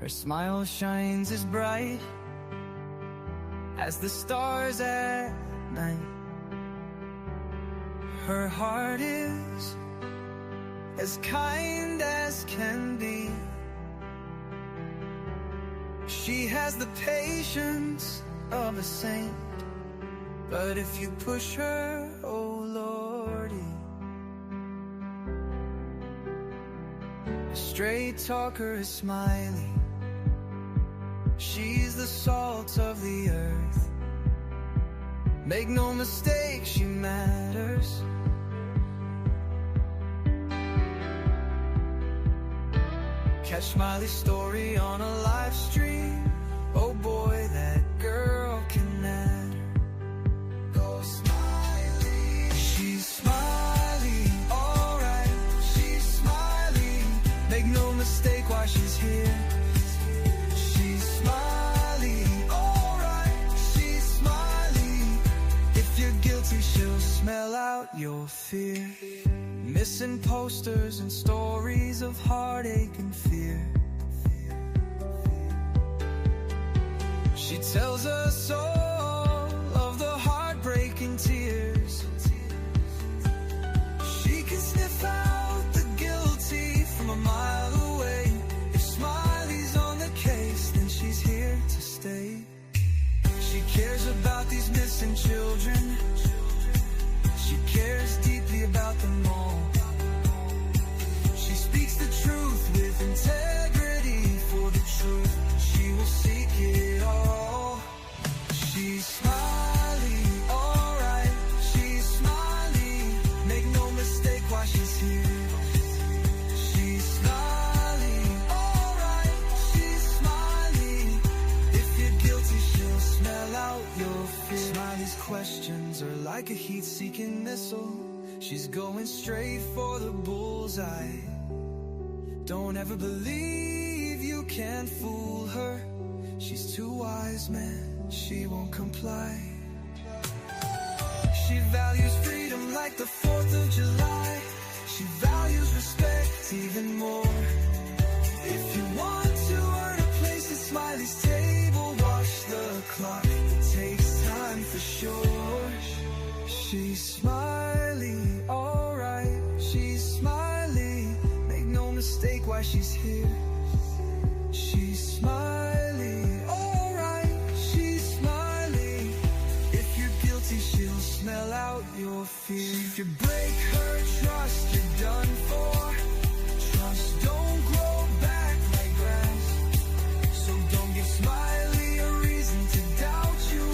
Her smile shines as bright as the stars at night. Her heart is as kind as can be. She has the patience of a saint, but if you push her, oh Lordy. A straight talker is Smiley. She's the salt of the earth. Make no mistake, she matters. Catch Smiley's story on a live stream. Oh boy, that girl can matter. Go Smiley. She's Smiley, alright. She's Smiley. Make no mistake why she's here. She's Smiley, alright. She's Smiley. If you're guilty, she'll smell out your fear. Missing posters and stories of heartache and fear. She tells us all of the heartbreaking tears. She can sniff out the guilty from a mile away. If Smiley's on the case, then she's here to stay. She cares about these missing children. She cares deeply about them all. She speaks the truth with integrity. For the truth, she will seek it all. She's Smiley, alright. She's Smiley. Make no mistake why she's here. She's Smiley, alright. She's Smiley. If you're guilty, she'll smell out your fear. Smiley's questions are like a heat-seeking missile. She's going straight for the bullseye. Don't ever believe you can fool her. She's too wise, man, she won't comply. She values freedom like the 4th of July. She values respect even more. If you want to earn a place at Smiley's table, watch the clock, it takes time for sure. She's Smiley, alright. She's Smiley. Make no mistake why she's here. She's Smiley, alright. She's Smiley. If you're guilty, she'll smell out your fear. If you break her trust, you're done for. Trust don't grow back like grass. So don't give Smiley a reason to doubt you,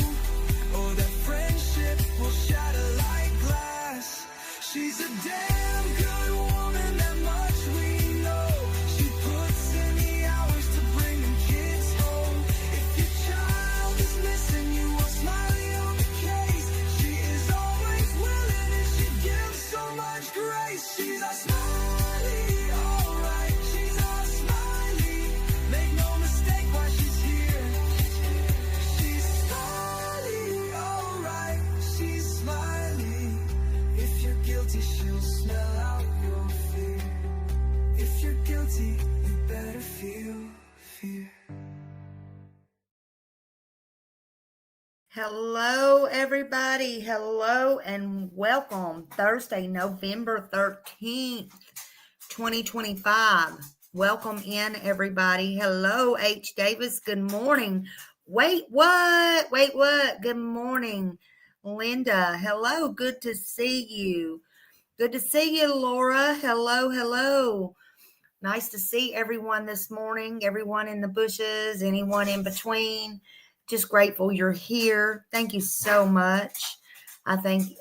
or that friendship will shatter like glass. She's a damn good woman, that much we know. She puts in the hours to bring them kids home. If your child is missing, you want Smiley on the case. She is always willing and she gives so much grace. She's a Smiley, alright. She's a Smiley. Make no mistake why she's here. She's Smiley, alright. She's Smiley. If you're guilty, she'll smell out your fear. If you're guilty, you better feel fear. Hello, everybody. Hello and welcome. Thursday, November 13th, 2025. Welcome in, everybody. Hello, H. Davis. Good morning. Wait, what? Good morning, Linda. Hello. Good to see you. Good to see you, Laura. Hello. Nice to see everyone this morning. Everyone in the bushes, anyone in between. Just grateful you're here. Thank you so much. I think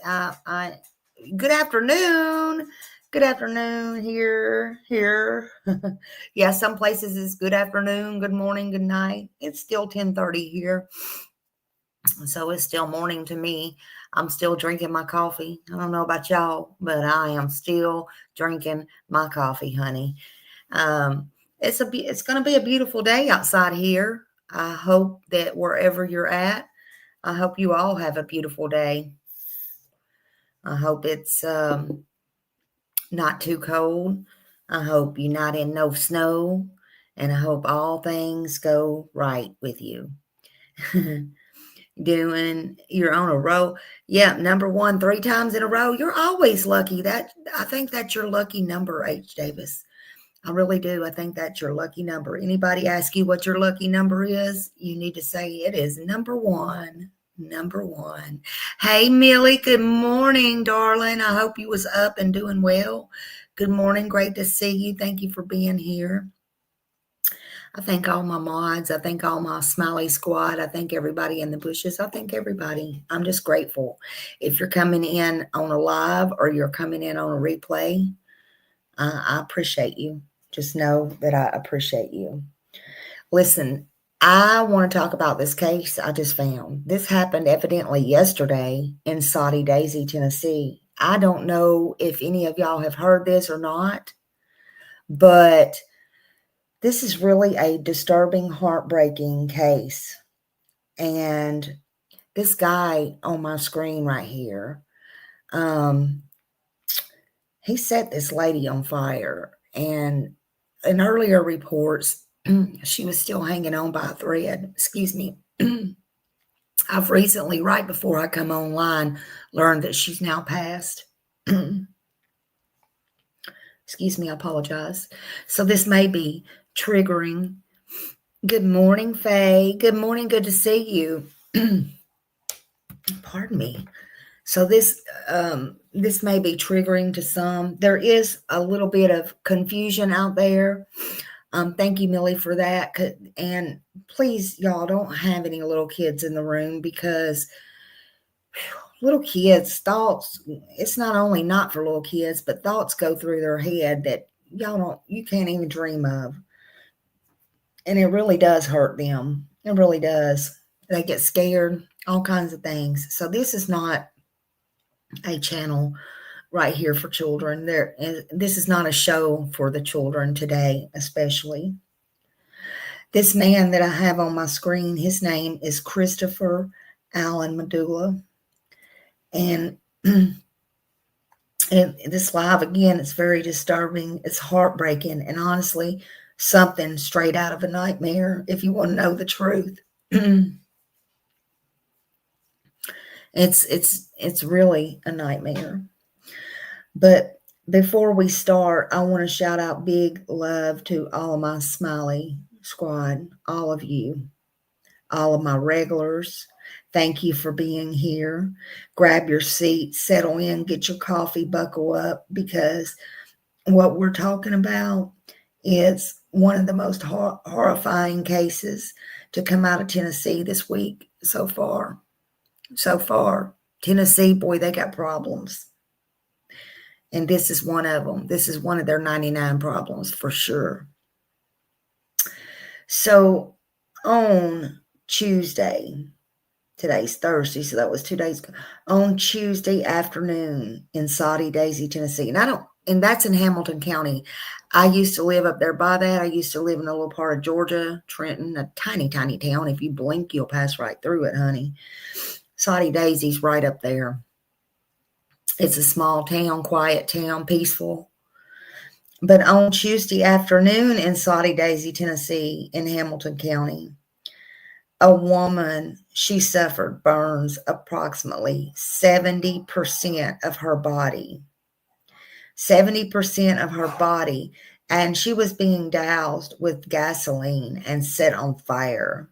good afternoon. Good afternoon here. Yeah, some places is good afternoon, good morning, good night. It's still 10:30 here. So it's still morning to me. I'm still drinking my coffee. I don't know about y'all, but I am still drinking my coffee, honey. It's going to be a beautiful day outside here. I hope that wherever you're at, I hope you all have a beautiful day. I hope it's not too cold. I hope you're not in no snow and I hope all things go right with you. You're on a roll. Yeah, number one, 3 times in a row. You're always lucky. I think that's your lucky number, H. Davis. I really do. I think that's your lucky number. Anybody ask you what your lucky number is, you need to say it is number one. Number one. Hey, Millie. Good morning, darling. I hope you was up and doing well. Good morning. Great to see you. Thank you for being here. I thank all my mods. I thank all my smiley squad. I thank everybody in the bushes. I thank everybody. I'm just grateful. If you're coming in on a live or you're coming in on a replay, I appreciate you. Just know that I appreciate you. Listen, I want to talk about this case I just found. This happened evidently yesterday in Soddy Daisy, Tennessee. I don't know if any of y'all have heard this or not, but this is really a disturbing, heartbreaking case. And this guy on my screen right here, he set this lady on fire. And in earlier reports, she was still hanging on by a thread. Excuse me. I've recently, right before I come online, learned that she's now passed. Excuse me, I apologize. So this may be triggering. Good morning, Faye. Good morning. Good to see you. Pardon me. So this may be triggering to some. There is a little bit of confusion out there. Thank you, Millie, for that. And please, y'all, don't have any little kids in the room, because little kids' thoughts, it's not only not for little kids, but thoughts go through their head that you can't even dream of. And it really does hurt them. It really does. They get scared, all kinds of things. So this is not a channel right here for children. This is not a show for the children today, especially. This man that I have on my screen, his name is Christopher Allen Medulla. And this live, again, it's very disturbing. It's heartbreaking. And honestly, something straight out of a nightmare, if you want to know the truth. It's really a nightmare. But before we start, I want to shout out big love to all of my smiley squad, all of you, all of my regulars. Thank you for being here. Grab your seat, settle in, get your coffee, buckle up, because what we're talking about is one of the most horrifying cases to come out of Tennessee this week so far. So far, Tennessee, boy, they got problems. And this is one of them. This is one of their 99 problems for sure. So on Tuesday, today's Thursday, so that was 2 days ago, on Tuesday afternoon in Soddy Daisy, Tennessee. And that's in Hamilton County. I used to live up there by that. I used to live in a little part of Georgia, Trenton, a tiny, tiny town. If you blink, you'll pass right through it, honey. Soddy Daisy's right up there. It's a small town, quiet town, peaceful. But on Tuesday afternoon in Soddy Daisy, Tennessee, in Hamilton County, a woman, she suffered burns approximately 70% of her body. 70% of her body. And she was being doused with gasoline and set on fire.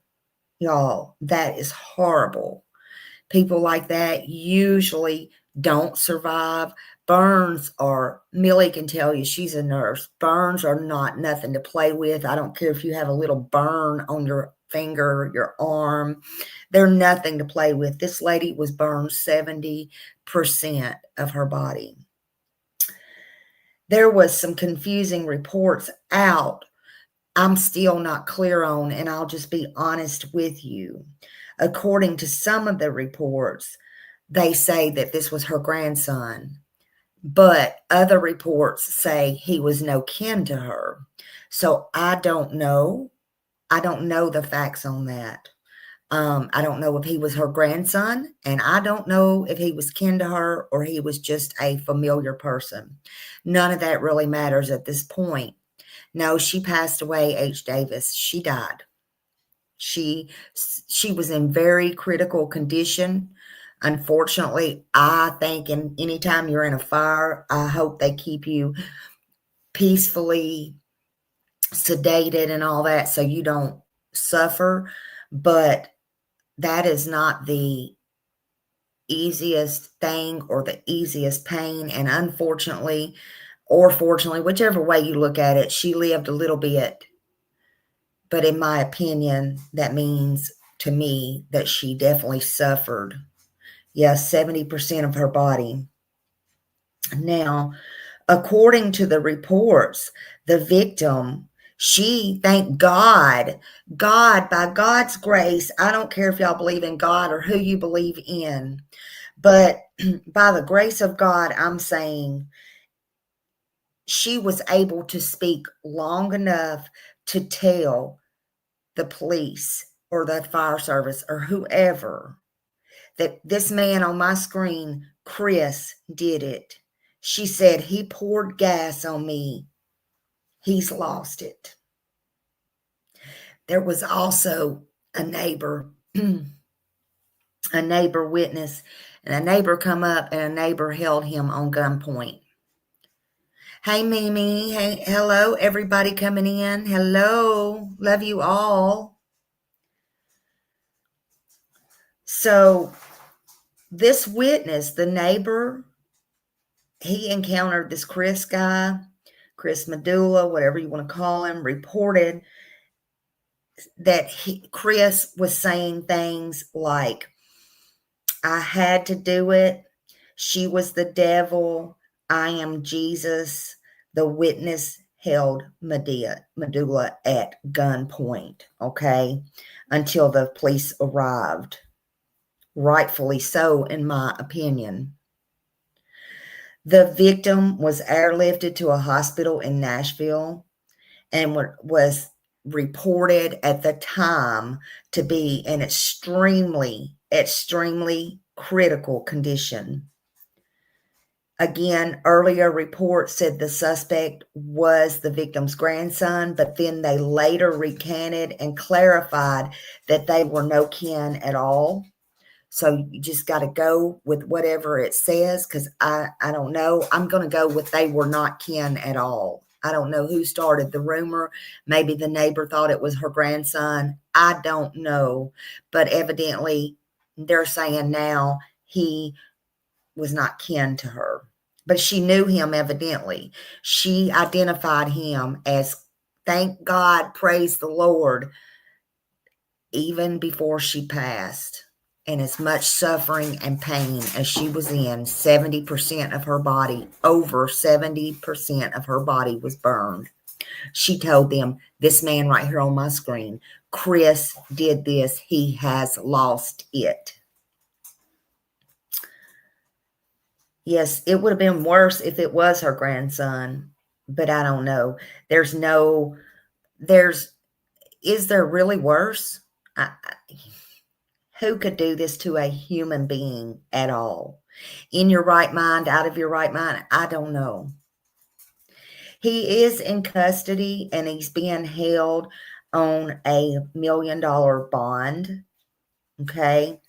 Y'all, that is horrible. People like that usually don't survive. Burns are, Millie can tell you, she's a nurse. Burns are not nothing to play with. I don't care if you have a little burn on your finger, your arm. They're nothing to play with. This lady was burned 70% of her body. There was some confusing reports out. I'm still not clear on, and I'll just be honest with you. According to some of the reports, they say that this was her grandson, but other reports say he was no kin to her. So I don't know. I don't know the facts on that. I don't know if he was her grandson, and I don't know if he was kin to her or he was just a familiar person. None of that really matters at this point. No, she passed away, H. Davis. She died. She was in very critical condition. Unfortunately, I think anytime you're in a fire, I hope they keep you peacefully sedated and all that so you don't suffer. But that is not the easiest thing or the easiest pain. And unfortunately, or fortunately, whichever way you look at it, she lived a little bit. But in my opinion, that means to me that she definitely suffered. Yes, 70% of her body. Now, according to the reports, the victim, she, thank God, by God's grace, I don't care if y'all believe in God or who you believe in, but by the grace of God, I'm saying she was able to speak long enough to tell the police or the fire service or whoever that this man on my screen, Chris, did it. She said, he poured gas on me. He's lost it. There was also a neighbor, a neighbor witness, and a neighbor come up and a neighbor held him on gunpoint. Hey, Mimi. Hey, hello, everybody coming in. Hello. Love you all. So this witness, the neighbor, he encountered this Chris guy, Chris Medulla, whatever you want to call him, reported that Chris was saying things like, I had to do it. She was the devil. I am Jesus. The witness held Medulla at gunpoint, okay, until the police arrived. Rightfully so, in my opinion. The victim was airlifted to a hospital in Nashville and was reported at the time to be in extremely, extremely critical condition. Again, earlier reports said the suspect was the victim's grandson, but then they later recanted and clarified that they were no kin at all. So you just got to go with whatever it says, because I don't know. I'm going to go with they were not kin at all. I don't know who started the rumor. Maybe the neighbor thought it was her grandson. I don't know. But evidently, they're saying now he was not kin to her. But she knew him evidently. She identified him as, thank God, praise the Lord, even before she passed. And as much suffering and pain as she was in, 70% of her body, over 70% of her body was burned. She told them, this man right here on my screen, Chris did this. He has lost it. Yes, it would have been worse if it was her grandson, but I don't know. Is there really worse? Who could do this to a human being at all? In your right mind, out of your right mind? I don't know. He is in custody and he's being held on $1 million bond. Okay.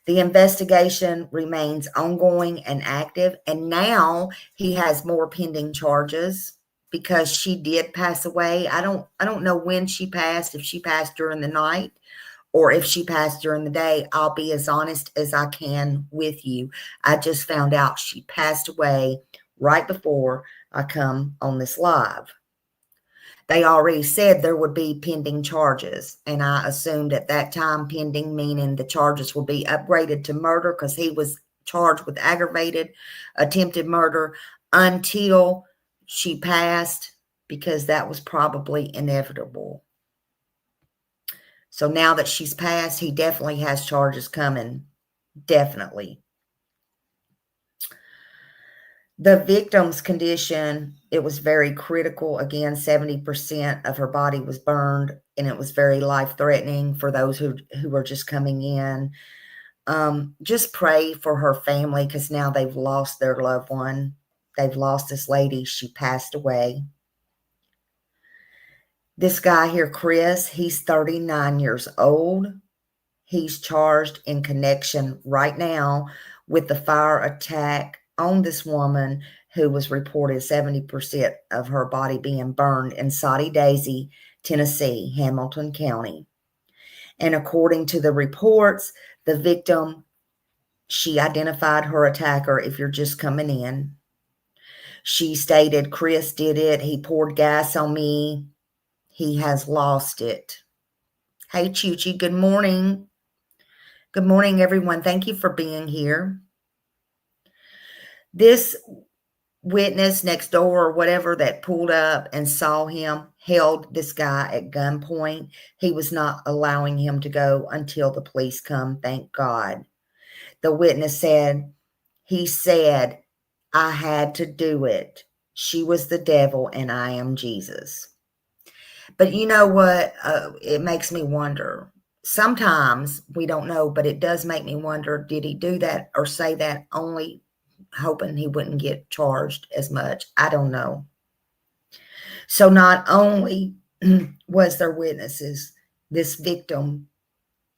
The investigation remains ongoing and active. And now he has more pending charges because she did pass away. I don't know when she passed, if she passed during the night or if she passed during the day. I'll be as honest as I can with you. I just found out she passed away right before I come on this live. They already said there would be pending charges, and I assumed at that time pending meaning the charges will be upgraded to murder because he was charged with aggravated attempted murder until she passed, because that was probably inevitable. So now that she's passed, he definitely has charges coming. Definitely. The victim's condition, it was very critical. Again, 70% of her body was burned, and it was very life-threatening for those who are just coming in. Just pray for her family, because now they've lost their loved one. They've lost this lady. She passed away. This guy here, Chris, he's 39 years old. He's charged in connection right now with the fire attack on this woman who was reported 70% of her body being burned in Soddy Daisy, Tennessee, Hamilton County. And according to the reports, the victim, she identified her attacker. If you're just coming in, she stated, Chris did it. He poured gas on me. He has lost it. Hey, Chuchi, good morning. Good morning, everyone. Thank you for being here. This witness next door or whatever that pulled up and saw him held this guy at gunpoint. He was not allowing him to go until the police come, thank God. The witness said, he said, I had to do it. She was the devil and I am Jesus. But you know what? It makes me wonder. Sometimes we don't know, but it does make me wonder, did he do that or say that only hoping he wouldn't get charged as much? I don't know. So not only was there witnesses, this victim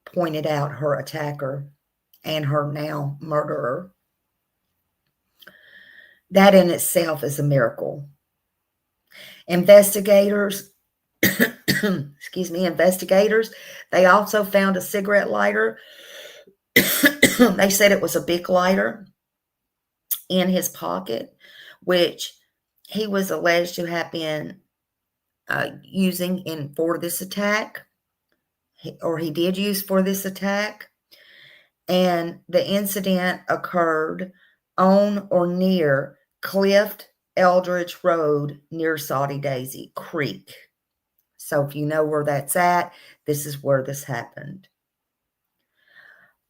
pointed out her attacker and her now murderer. That in itself is a miracle. Investigators, investigators, they also found a cigarette lighter. They said it was a big lighter in his pocket, which he was alleged to have been using for this attack, or he did use for this attack. And the incident occurred on or near Clift Eldridge Road near Soddy Daisy Creek. So if you know where that's at, this is where this happened.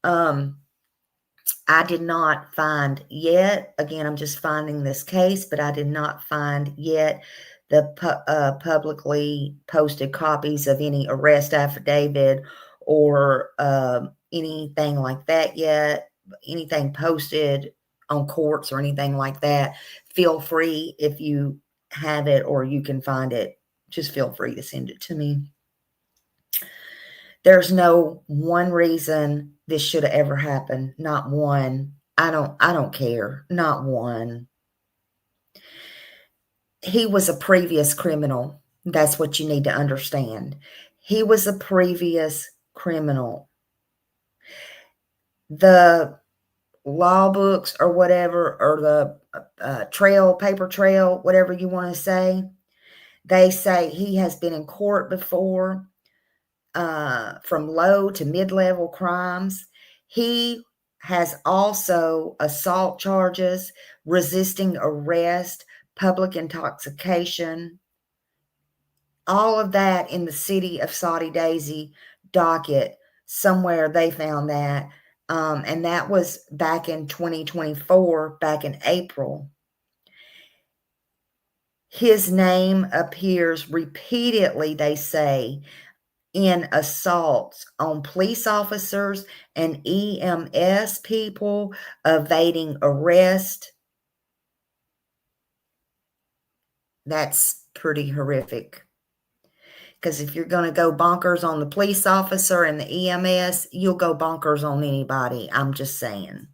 I did not find yet, again, I'm just finding this case, but I did not find yet the publicly posted copies of any arrest affidavit or anything like that yet, anything posted on courts or anything like that. Feel free, if you have it or you can find it, just feel free to send it to me. There's no one reason this should have ever happened. Not one. I don't care. Not one. He was a previous criminal. That's what you need to understand. He was a previous criminal. The law books or whatever, or the paper trail, whatever you want to say, they say he has been in court before. From low to mid-level crimes. He has also assault charges, resisting arrest, public intoxication, all of that in the city of Soddy Daisy docket. Somewhere they found that. And that was back in 2024, back in April. His name appears repeatedly, they say, in assaults on police officers and EMS people, evading arrest. That's pretty horrific. Because if you're going to go bonkers on the police officer and the EMS, you'll go bonkers on anybody. I'm just saying.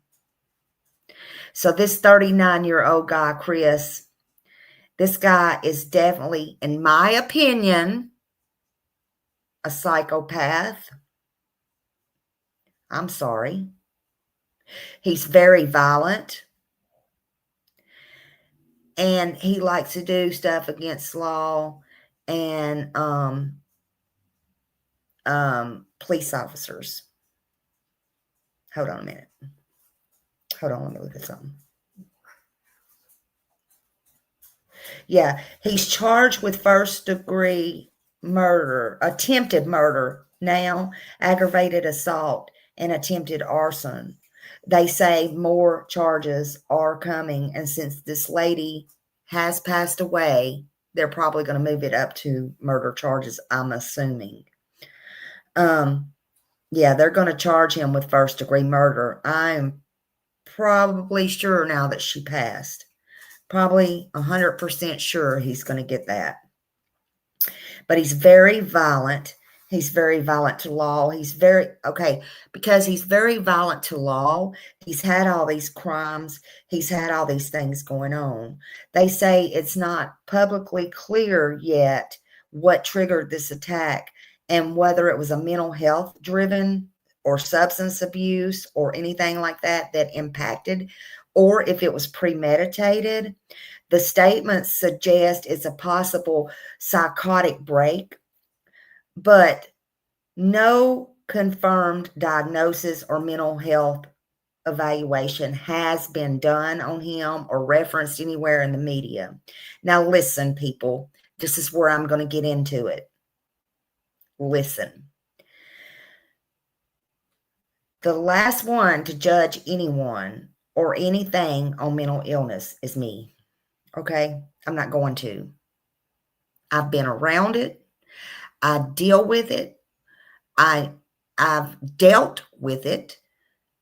So this 39-year-old guy, Chris, this guy is definitely, in my opinion, a psychopath. I'm sorry. He's very violent. And he likes to do stuff against law and police officers. Hold on a minute. Hold on, let me look at something. Yeah, he's charged with first-degree murder, attempted murder now, aggravated assault, and attempted arson. They say more charges are coming, and since this lady has passed away, they're probably going to move it up to murder charges, I'm assuming. Yeah, they're going to charge him with first-degree murder. I'm probably sure now that she passed. Probably 100% sure he's going to get that. but he's very violent. He's very violent to law. Because he's very violent to law, he's had all these crimes. He's had all these things going on. They say it's not publicly clear yet what triggered this attack and whether it was a mental health driven or substance abuse or anything like that impacted, or if it was premeditated. The statements suggest it's a possible psychotic break, but no confirmed diagnosis or mental health evaluation has been done on him or referenced anywhere in the media. Now, listen, people, this is where I'm going to get into it. Listen. The last one to judge anyone or anything on mental illness is me. Okay? I'm not going to. I've been around it. I deal with it. I've dealt with it.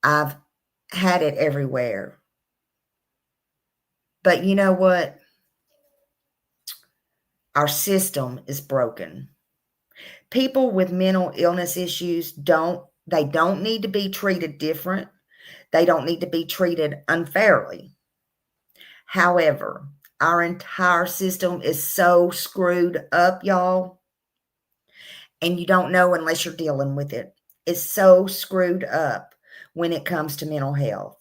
I've had it everywhere. But you know what? Our system is broken. People with mental illness issues don't need to be treated different. They don't need to be treated unfairly. However, our entire system is so screwed up, y'all, and you don't know unless you're dealing with it. It's so screwed up when it comes to mental health.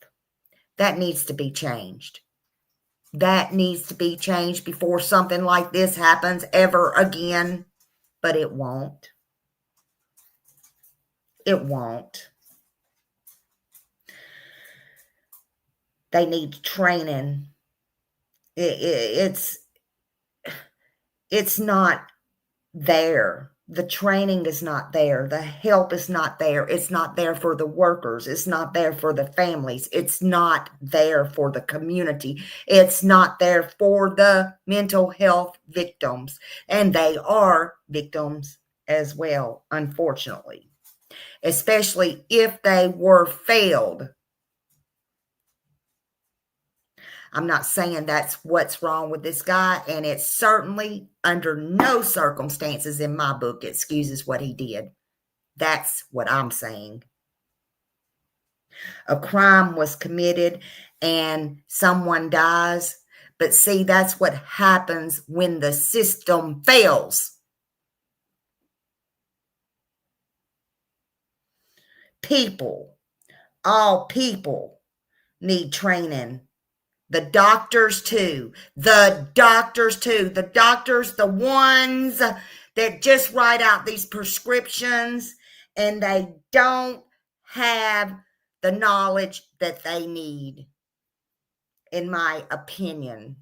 That needs to be changed. That needs to be changed before something like this happens ever again, but it won't. It won't. They need training. It's not there. The training is not there. The help is not there. It's not there for the workers. It's not there for the families. It's not there for the community. It's not there for the mental health victims. And they are victims as well, unfortunately, especially if they were failed. I'm not saying that's what's wrong with this guy, and it's certainly under no circumstances in my book excuses what he did. That's what I'm saying. A crime was committed and someone dies, but see, that's what happens when the system fails. All people need training. The doctors too. The doctors, the ones that just write out these prescriptions and they don't have the knowledge that they need, in my opinion.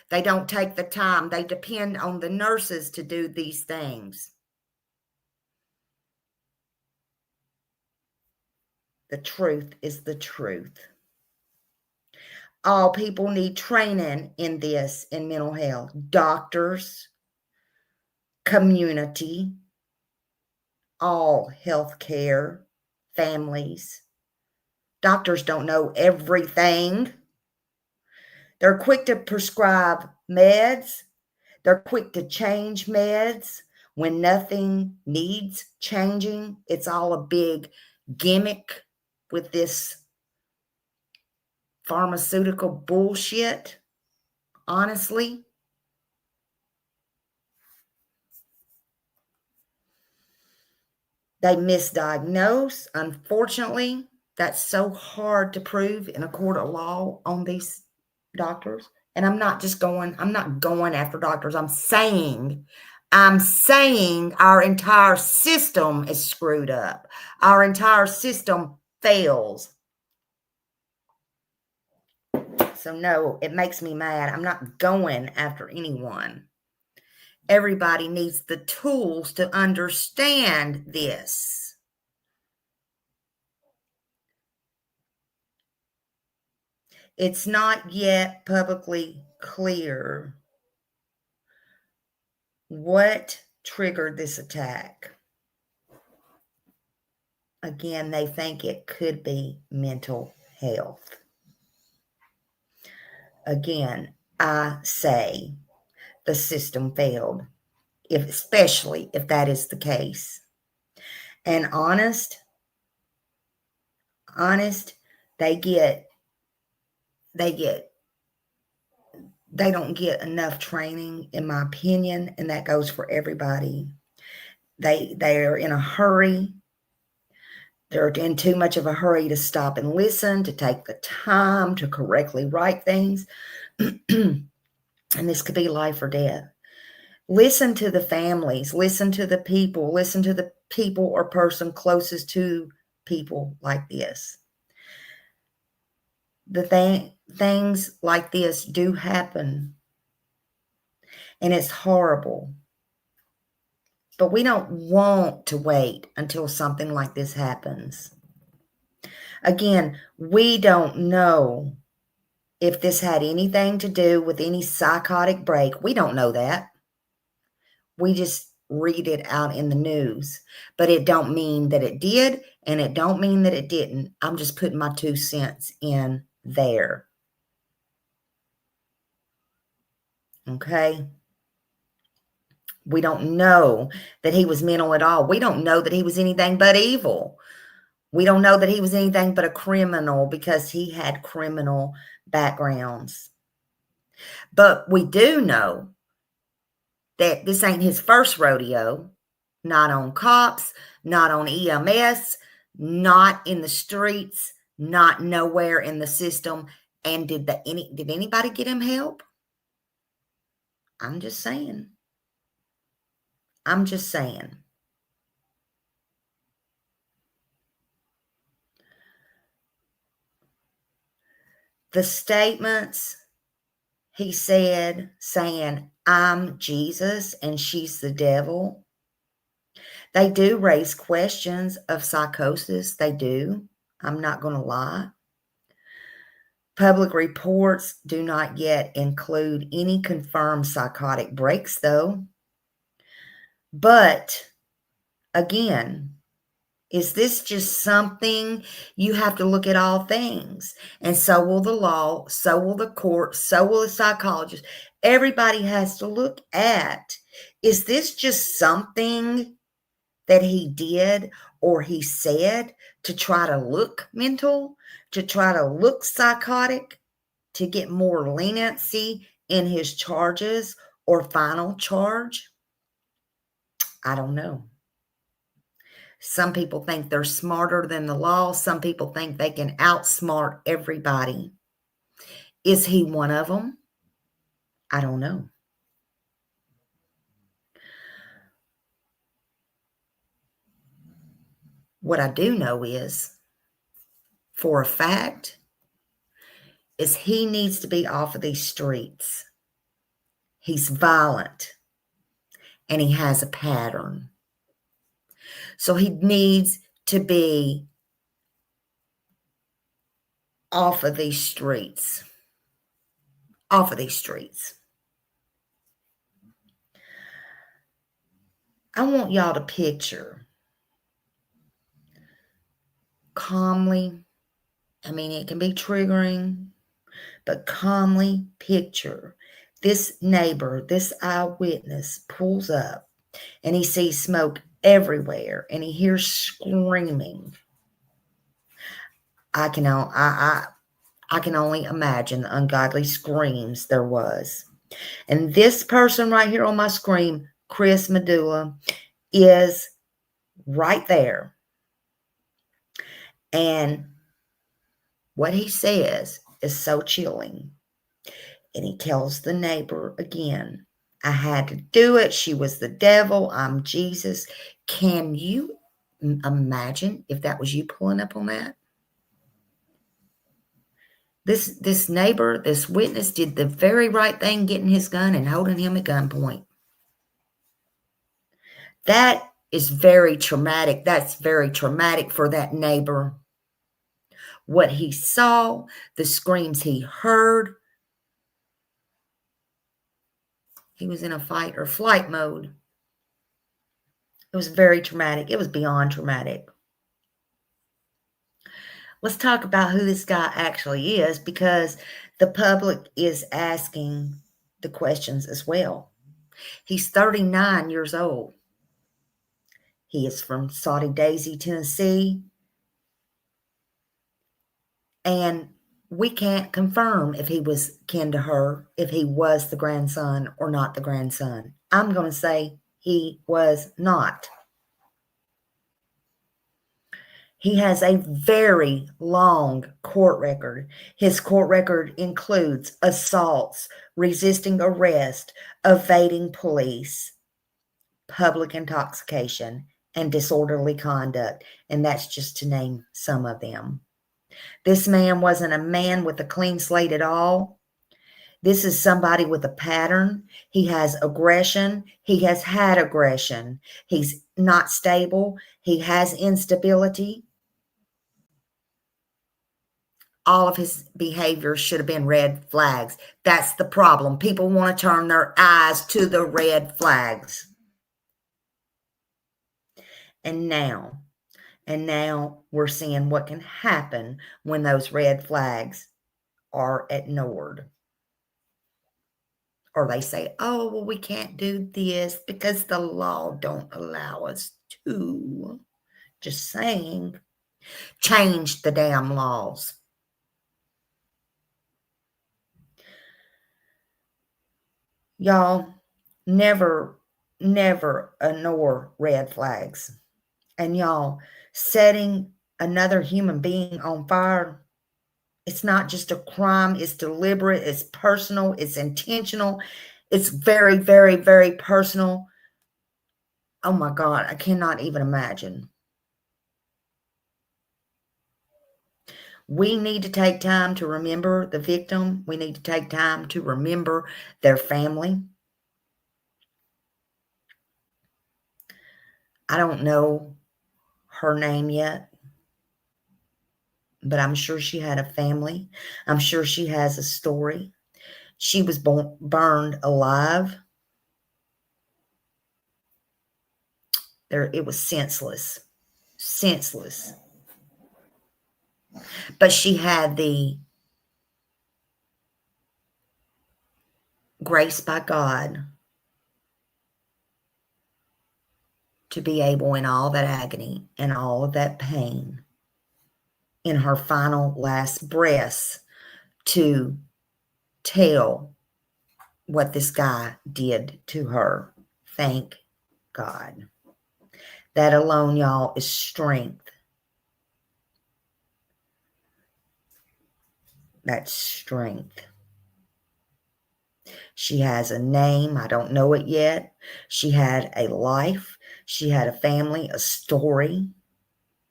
They don't take the time. They depend on the nurses to do these things. The truth is the truth. All people need training in this, in mental health. Doctors, community, all healthcare, families. Doctors don't know everything. They're quick to prescribe meds. They're quick to change meds when nothing needs changing. It's all a big gimmick with this pharmaceutical bullshit, honestly. They misdiagnose. Unfortunately, that's so hard to prove in a court of law on these doctors. And I'm not going after doctors. I'm saying our entire system is screwed up. Our entire system fails. So no, it makes me mad. I'm not going after anyone. Everybody needs the tools to understand this. It's not yet publicly clear what triggered this attack. Again, they think it could be mental health. Again, I say the system failed. especially if that is the case. And honest, they don't get enough training, in my opinion, and that goes for everybody. They're in a hurry. They're in too much of a hurry to stop and listen, to take the time to correctly write things. And this could be life or death. Listen to the families, listen to the people or person closest to people like this. Things like this do happen, and it's horrible. But we don't want to wait until something like this happens. Again, we don't know if this had anything to do with any psychotic break. We don't know that. We just read it out in the news. But it don't mean that it did, and it don't mean that it didn't. I'm just putting my 2 cents in there. Okay? We don't know that he was mental at all. We don't know that he was anything but evil. We don't know that he was anything but a criminal because he had criminal backgrounds. But we do know that this ain't his first rodeo, not on cops, not on EMS, not in the streets, not nowhere in the system. And did anybody get him help? I'm just saying. The statements he said, saying, I'm Jesus and she's the devil, they do raise questions of psychosis. They do. I'm not going to lie. Public reports do not yet include any confirmed psychotic breaks, though. But, again, is this just something? You have to look at all things. And so will the law, so will the court, so will the psychologist. Everybody has to look at, is this just something that he did or he said to try to look mental, to try to look psychotic, to get more leniency in his charges or final charge? I don't know. Some people think they're smarter than the law. Some people think they can outsmart everybody. Is he one of them? I don't know. What I do know is, for a fact, is he needs to be off of these streets. He's violent, and he has a pattern. So he needs to be off of these streets. Off of these streets. I want y'all to picture calmly. I mean, it can be triggering, but calmly picture this neighbor, this eyewitness pulls up and he sees smoke everywhere and he hears screaming. I can only imagine the ungodly screams there was. And this person right here on my screen, Chris Medulla, is right there. And what he says is so chilling. And he tells the neighbor again, I had to do it. She was the devil. I'm Jesus. Can you imagine if that was you pulling up on that? This neighbor, this witness did the very right thing, getting his gun and holding him at gunpoint. That is very traumatic. That's very traumatic for that neighbor. What he saw, the screams he heard, he was in a fight or flight mode. It was very traumatic. It was beyond traumatic. Let's talk about who this guy actually is, because the public is asking the questions as well. He's 39 years old. He is from Saudi Daisy, Tennessee. And we can't confirm if he was kin to her, if he was the grandson or not the grandson. I'm going to say he was not. He has a very long court record. His court record includes assaults, resisting arrest, evading police, public intoxication, and disorderly conduct. And that's just to name some of them. This man wasn't a man with a clean slate at all. This is somebody with a pattern. He has aggression. He has had aggression. He's not stable. He has instability. All of his behavior should have been red flags. That's the problem. People want to turn their eyes to the red flags. And now we're seeing what can happen when those red flags are ignored. Or they say, oh, well, we can't do this because the law don't allow us to. Just saying. Change the damn laws. Y'all, never ignore red flags. And y'all, setting another human being on fire, it's not just a crime. It's deliberate. It's personal. It's intentional. It's very, very, very personal. Oh my God, I cannot even imagine. We need to take time to remember the victim. We need to take time to remember their family. I don't know her name yet, but I'm sure she had a family. I'm sure she has a story. She was burned alive. It was senseless. Senseless. But she had the grace by God to be able, in all that agony and all of that pain, in her final last breaths, to tell what this guy did to her. Thank God. That alone, y'all, is strength. That's strength. She has a name. I don't know it yet. She had a life. She had a family, a story.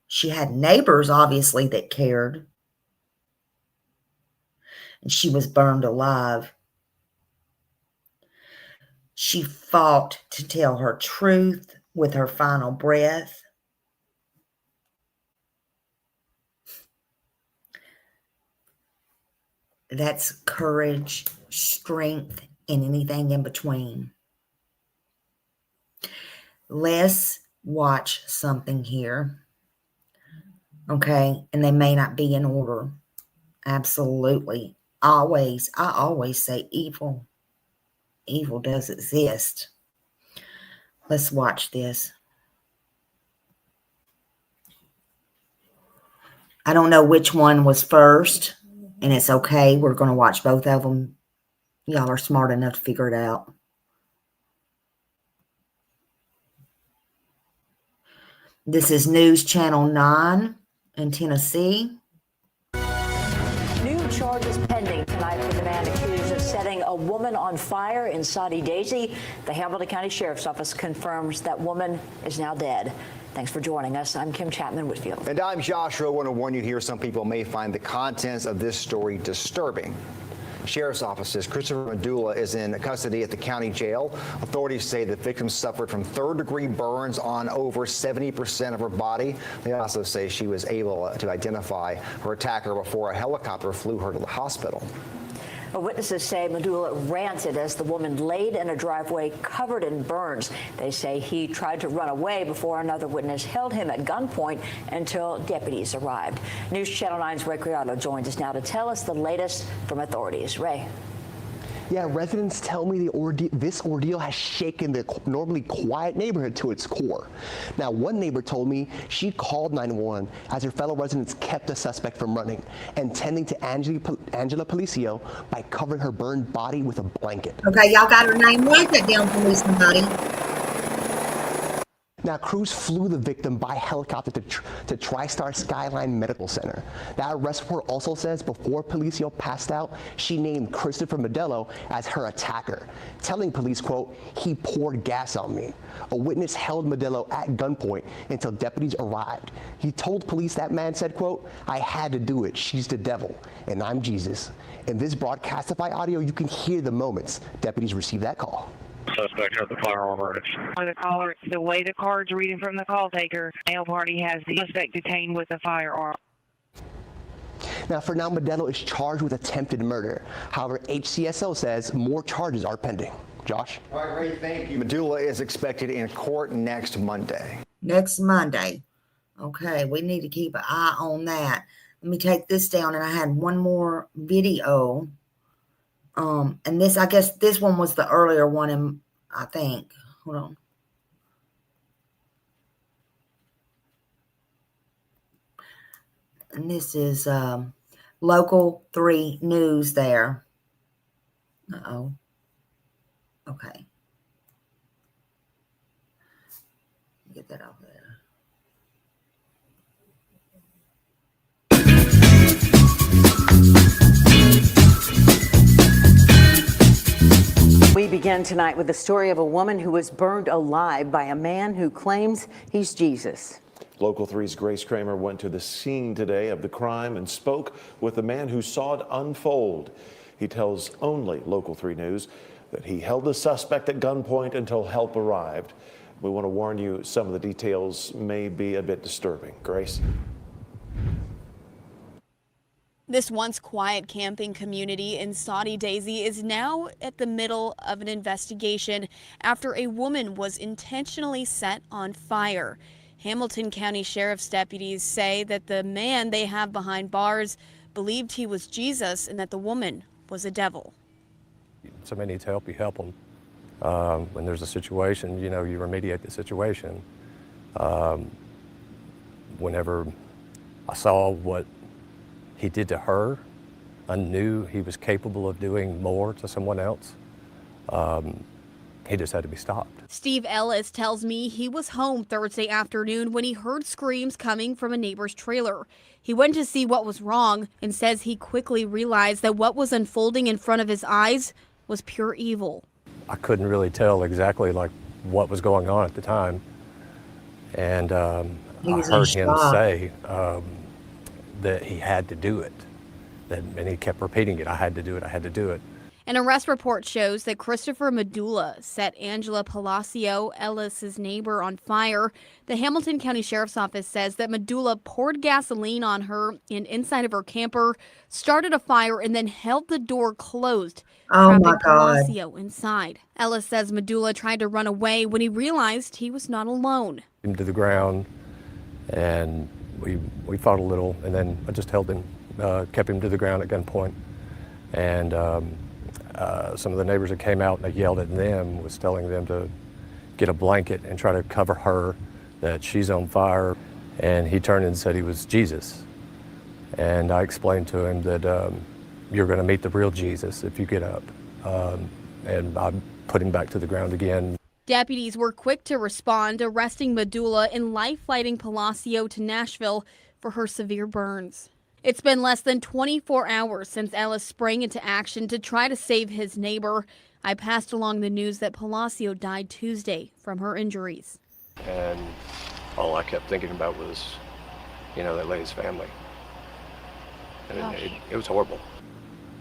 She had neighbors, obviously, that cared. And she was burned alive. She fought to tell her truth with her final breath. That's courage, strength, and anything in between. Let's watch something here. Okay, and they may not be in order. Absolutely. I always say evil. Evil does exist. Let's watch this. I don't know which one was first, and it's okay. We're going to watch both of them. Y'all are smart enough to figure it out. This is News Channel 9 in Tennessee. New charges pending tonight for the man accused of setting a woman on fire in Saudi Daisy. The Hamilton County Sheriff's Office confirms that woman is now dead. Thanks for joining us. I'm Kim Chapman-Whitfield. And I'm Joshua. I want to warn you here, some people may find the contents of this story disturbing. Sheriff's Office says Christopher Medulla is in custody at the county jail. Authorities say the victim suffered from third-degree burns on over 70% of her body. They also say she was able to identify her attacker before a helicopter flew her to the hospital. Witnesses say Medulla ranted as the woman laid in a driveway covered in burns. They say he tried to run away before another witness held him at gunpoint until deputies arrived. News Channel 9's Ray Criado joins us now to tell us the latest from authorities. Ray. Yeah, residents tell me this ordeal has shaken the normally quiet neighborhood to its core. Now, one neighbor told me she called 911 as her fellow residents kept the suspect from running and tending to Angela Policio by covering her burned body with a blanket. Okay, y'all got her name. Write that down for me, somebody. Now, crews flew the victim by helicopter to TriStar Skyline Medical Center. That arrest report also says before Policio passed out, she named Christopher Modelo as her attacker, telling police, quote, "He poured gas on me." A witness held Modelo at gunpoint until deputies arrived. He told police that man said, quote, "I had to do it. She's the devil, and I'm Jesus." In this broadcastify audio, you can hear the moments deputies received that call. Suspect has the firearm range. For the caller, the way the card's reading from the call taker, male party has the suspect detained with a firearm. Now, for now, Modelo is charged with attempted murder. However, HCSO says more charges are pending. Josh? All right, Ray, thank you. Medulla is expected in court next Monday. Next Monday. Okay, we need to keep an eye on that. Let me take this down, and I had one more video. And this, I guess this one was the earlier one, and I think, hold on. And this is Local 3 News there. Uh-oh. Okay. Get that out there. We begin tonight with the story of a woman who was burned alive by a man who claims he's Jesus. Local 3's Grace Kramer went to the scene today of the crime and spoke with the man who saw it unfold. He tells only Local 3 News that he held the suspect at gunpoint until help arrived. We want to warn you, some of the details may be a bit disturbing. Grace? This once quiet camping community in Saudi Daisy is now at the middle of an investigation after a woman was intentionally set on fire. Hamilton County Sheriff's deputies say that the man they have behind bars believed he was Jesus and that the woman was a devil. Somebody needs help, you help them. When there's a situation, you remediate the situation. Whenever I saw what he did to her, I knew he was capable of doing more to someone else. He just had to be stopped. Steve Ellis tells me he was home Thursday afternoon when he heard screams coming from a neighbor's trailer. He went to see what was wrong and says he quickly realized that what was unfolding in front of his eyes was pure evil. I couldn't really tell exactly what was going on at the time. And I heard him say that he had to do it. And he kept repeating it, I had to do it, I had to do it. An arrest report shows that Christopher Medulla set Angela Palacio, Ellis's neighbor, on fire. The Hamilton County Sheriff's Office says that Medulla poured gasoline on her and inside of her camper, started a fire, and then held the door closed, trapping Palacio inside. Ellis says Medulla tried to run away when he realized he was not alone. Him to the ground, and we fought a little, and then I just held him, kept him to the ground at gunpoint. And some of the neighbors that came out and I yelled at them was telling them to get a blanket and try to cover her, that she's on fire. And he turned and said he was Jesus. And I explained to him that you're going to meet the real Jesus if you get up. And I put him back to the ground again. Deputies were quick to respond, arresting Medulla and life-flighting Palacio to Nashville for her severe burns. It's been less than 24 hours since Ellis sprang into action to try to save his neighbor. I passed along the news that Palacio died Tuesday from her injuries. And all I kept thinking about was, that lady's family. And it was horrible.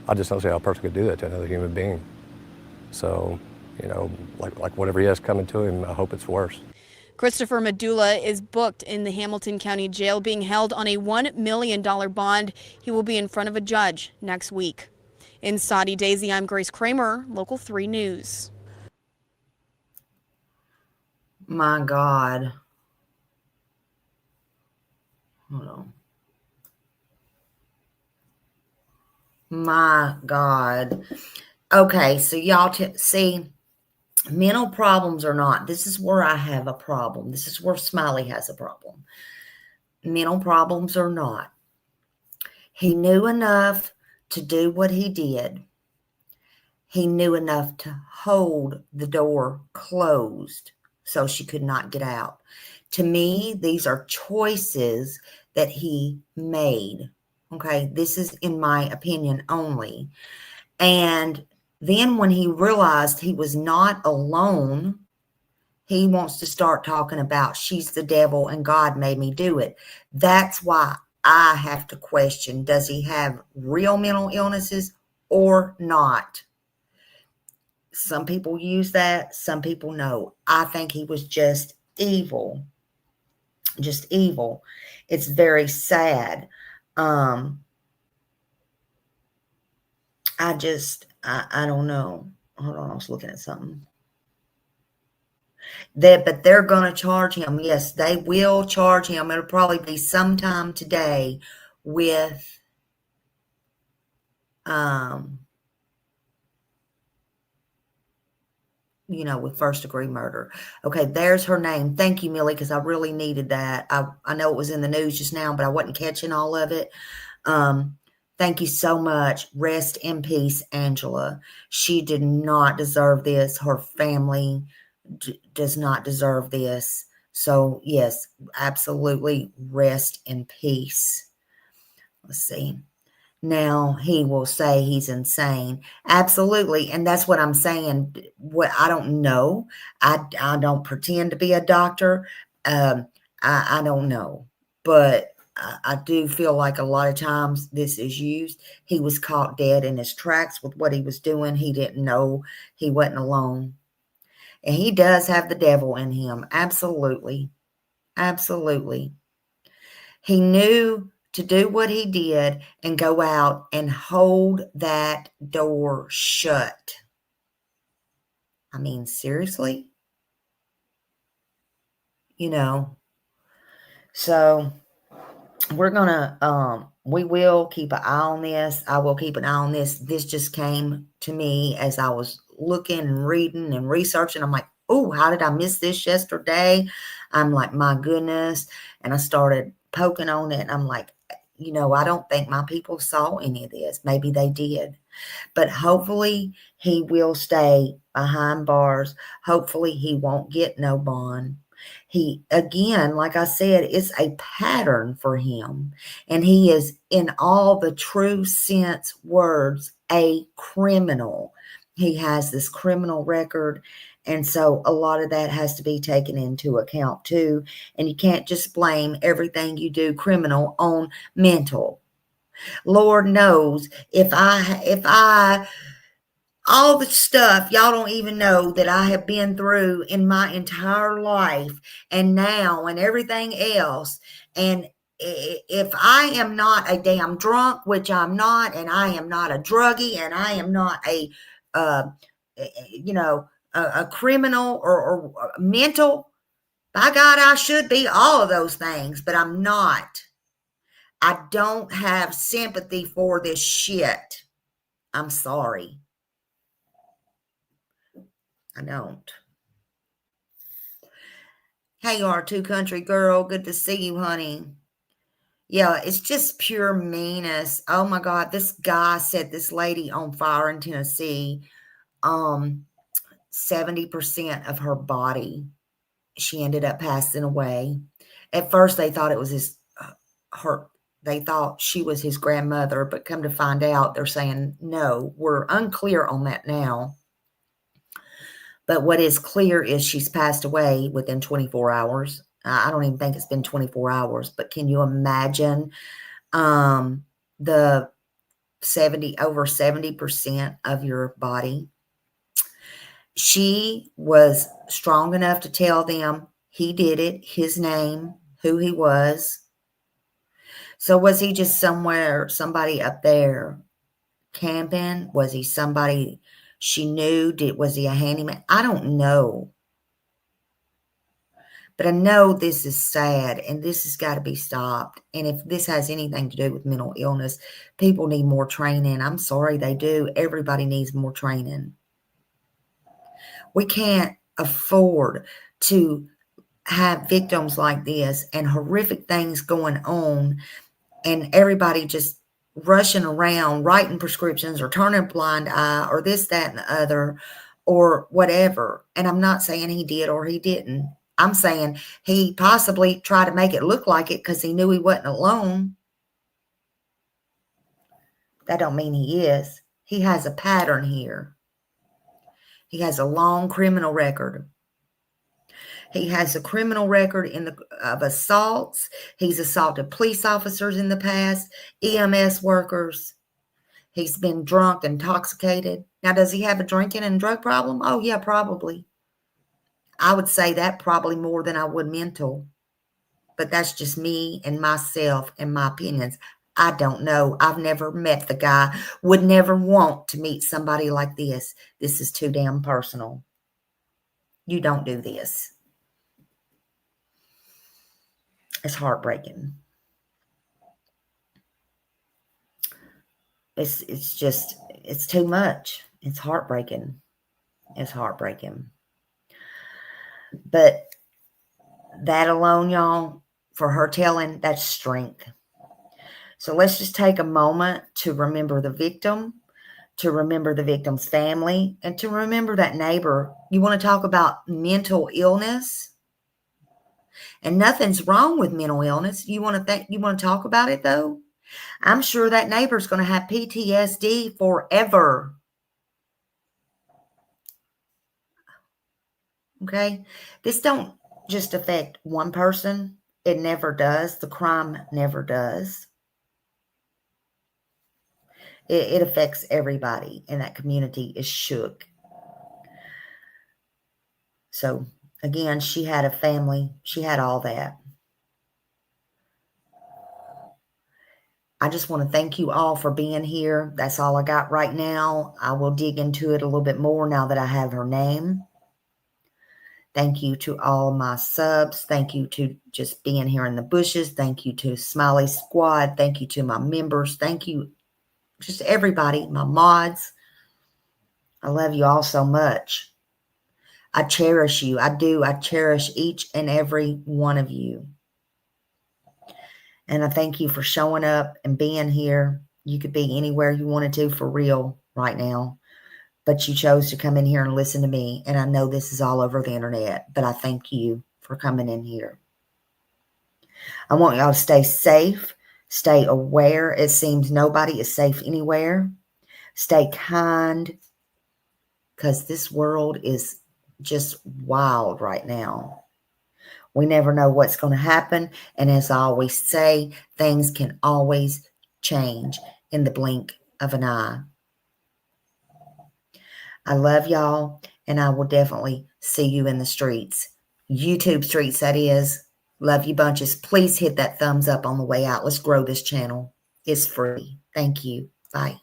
I just don't see how a person could do that to another human being. So, like whatever he has coming to him, I hope it's worse. Christopher Medulla is booked in the Hamilton County Jail, being held on a $1 million bond. He will be in front of a judge next week. In Saudi Daisy, I'm Grace Kramer, Local 3 News. My God. Hold on. My God. Okay, so y'all see, mental problems or not, this is where I have a problem. This is where Smiley has a problem. Mental problems or not, he knew enough to do what he did. He knew enough to hold the door closed so she could not get out. To me, these are choices that he made. Okay, this is in my opinion only. And then when he realized he was not alone, he wants to start talking about she's the devil and God made me do it. That's why I have to question, does he have real mental illnesses or not? Some people use that. Some people know. I think he was just evil. Just evil. It's very sad. I don't know. Hold on, I was looking at something. But they're going to charge him. Yes, they will charge him. It'll probably be sometime today with with first degree murder. Okay, there's her name. Thank you, Millie, because I really needed that. I know it was in the news just now, but I wasn't catching all of it. Thank you so much. Rest in peace, Angela. She did not deserve this. Her family does not deserve this. So, yes, absolutely rest in peace. Let's see. Now he will say he's insane. Absolutely. And that's what I'm saying. What I don't know. I don't pretend to be a doctor. I don't know. But I do feel like a lot of times this is used. He was caught dead in his tracks with what he was doing. He didn't know he wasn't alone. And he does have the devil in him. Absolutely. Absolutely. He knew to do what he did and go out and hold that door shut. I mean, seriously? So we're gonna we will keep an eye on this. I will keep an eye on this. This just came to me as I was looking and reading and researching. I'm like, oh, how did I miss this yesterday? I'm like, my goodness. And I started poking on it and I'm like, I don't think my people saw any of this. Maybe they did. But hopefully he will stay behind bars. Hopefully he won't get no bond. He, again, like I said, it's a pattern for him. And he is, in all the true sense words, a criminal. He has this criminal record. And so a lot of that has to be taken into account too. And you can't just blame everything you do criminal on mental. Lord knows if I all the stuff y'all don't even know that I have been through in my entire life and now and everything else. And if I am not a damn drunk, which I'm not, and I am not a druggie, and I am not a criminal or mental, by God, I should be all of those things, but I'm not. I don't have sympathy for this shit. I'm sorry. I don't. Hey, R2 Country Girl. Good to see you, honey. Yeah, it's just pure meanness. Oh my God. This guy set this lady on fire in Tennessee. 70% of her body. She ended up passing away. At first, they thought it was they thought she was his grandmother, but come to find out, they're saying, no, we're unclear on that now. But what is clear is she's passed away within 24 hours. I don't even think it's been 24 hours, but can you imagine the over 70% of your body? She was strong enough to tell them he did it, his name, who he was. So was he just somebody up there camping? Was he somebody she knew? Was he a handyman? I don't know. But I know this is sad and this has got to be stopped. And if this has anything to do with mental illness, people need more training. I'm sorry, they do. Everybody needs more training. We can't afford to have victims like this and horrific things going on and everybody just rushing around, writing prescriptions or turning a blind eye or this, that, and the other or whatever. And I'm not saying he did or he didn't. I'm saying he possibly tried to make it look like it because he knew he wasn't alone. That don't mean he is. He has a pattern here. He has a long criminal record. He has a criminal record of assaults. He's assaulted police officers in the past, EMS workers. He's been drunk, intoxicated. Now, does he have a drinking and drug problem? Oh, yeah, probably. I would say that probably more than I would mental. But that's just me and myself and my opinions. I don't know. I've never met the guy. Would never want to meet somebody like this. This is too damn personal. You don't do this. It's heartbreaking. It's just, it's too much. It's heartbreaking. It's heartbreaking. But that alone, y'all, for her telling, that's strength. So let's just take a moment to remember the victim, to remember the victim's family, and to remember that neighbor. You want to talk about mental illness? And nothing's wrong with mental illness. You want to talk about it though? I'm sure that neighbor's going to have PTSD forever. Okay? This don't just affect one person. It never does. The crime never does. It affects everybody, and that community is shook. So, again, she had a family. She had all that. I just want to thank you all for being here. That's all I got right now. I will dig into it a little bit more now that I have her name. Thank you to all my subs. Thank you to just being here in the bushes. Thank you to Smiley Squad. Thank you to my members. Thank you, just everybody, my mods. I love you all so much. I cherish you. I do. I cherish each and every one of you. And I thank you for showing up and being here. You could be anywhere you wanted to for real right now, but you chose to come in here and listen to me. And I know this is all over the internet, but I thank you for coming in here. I want y'all to stay safe, stay aware. It seems nobody is safe anywhere. Stay kind, because this world is just wild right now. We never know what's going to happen. And as I always say, things can always change in the blink of an eye. I love y'all, and I will definitely see you in the streets. YouTube streets, that is. Love you bunches. Please hit that thumbs up on the way out. Let's grow this channel. It's free. Thank you. Bye.